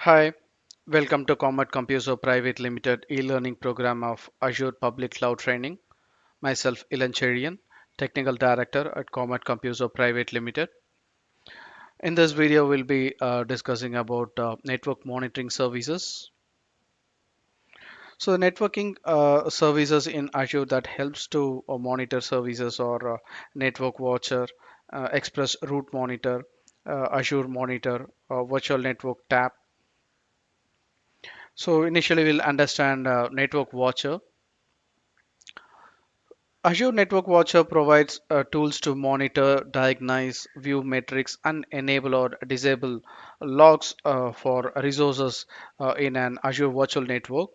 Hi, welcome to Comet Computer Private Limited e-learning program of Azure Public Cloud Training. Myself, Ilan Cherian, Technical Director at Comet Computer Private Limited. In this video, we'll be discussing about network monitoring services. So, networking services in Azure that helps to monitor services or network watcher, ExpressRoute Monitor, Azure Monitor, Virtual Network Tab. So, initially, we'll understand Network Watcher. Azure Network Watcher provides tools to monitor, diagnose, view metrics, and enable or disable logs for resources in an Azure virtual network.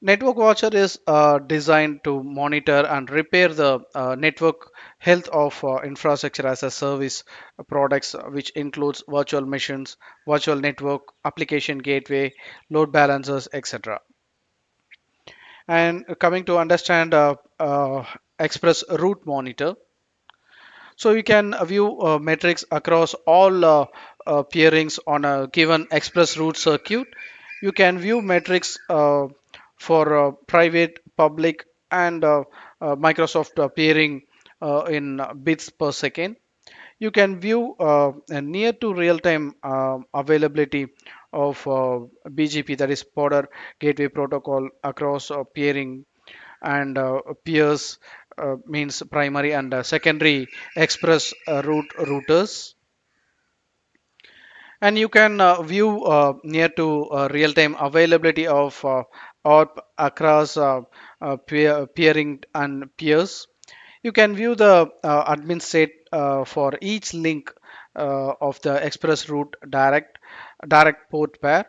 Network Watcher is designed to monitor and repair the network health of infrastructure as a service products, which includes virtual machines, virtual network, application gateway, load balancers, etc. And coming to understand Express Route Monitor. So you can view metrics across all peerings on a given Express Route circuit. You can view metrics for private, public, and Microsoft peering in bits per second. You can view a near to real-time availability of BGP, that is Border Gateway Protocol, across peering and peers means primary and secondary express route routers. And you can view near to real-time availability of ARP across peering and peers. You can view the admin state for each link of the express route direct port pair.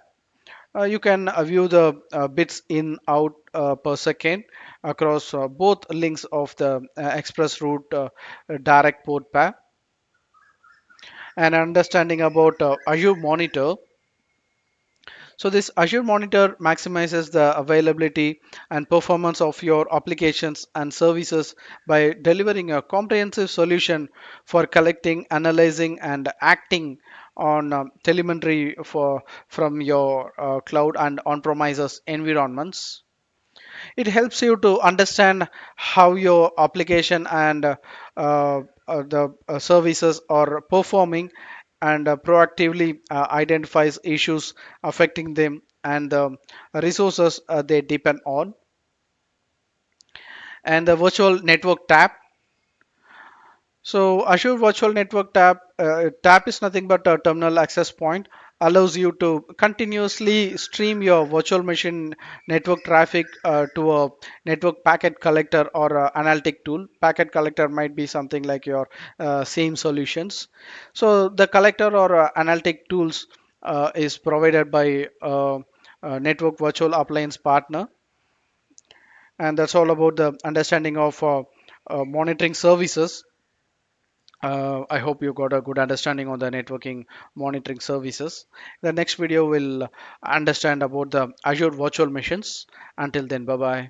You can view the bits in out per second across both links of the express route direct port pair. And understanding about Azure Monitor. So this Azure Monitor maximizes the availability and performance of your applications and services by delivering a comprehensive solution for collecting, analyzing, and acting on telemetry from your cloud and on-premises environments. It helps you to understand how your application and the services are performing and proactively identifies issues affecting them and the resources they depend on. And the virtual network tab. So Azure Virtual Network tab is nothing but a terminal access point, allows you to continuously stream your virtual machine network traffic to a network packet collector or analytic tool. Packet collector might be something like your same solutions. So the collector or analytic tools is provided by network virtual appliance partner, and that's all about the understanding of monitoring services. I hope you got a good understanding on the networking monitoring services. The next video will understand about the Azure virtual machines. Until then, bye bye.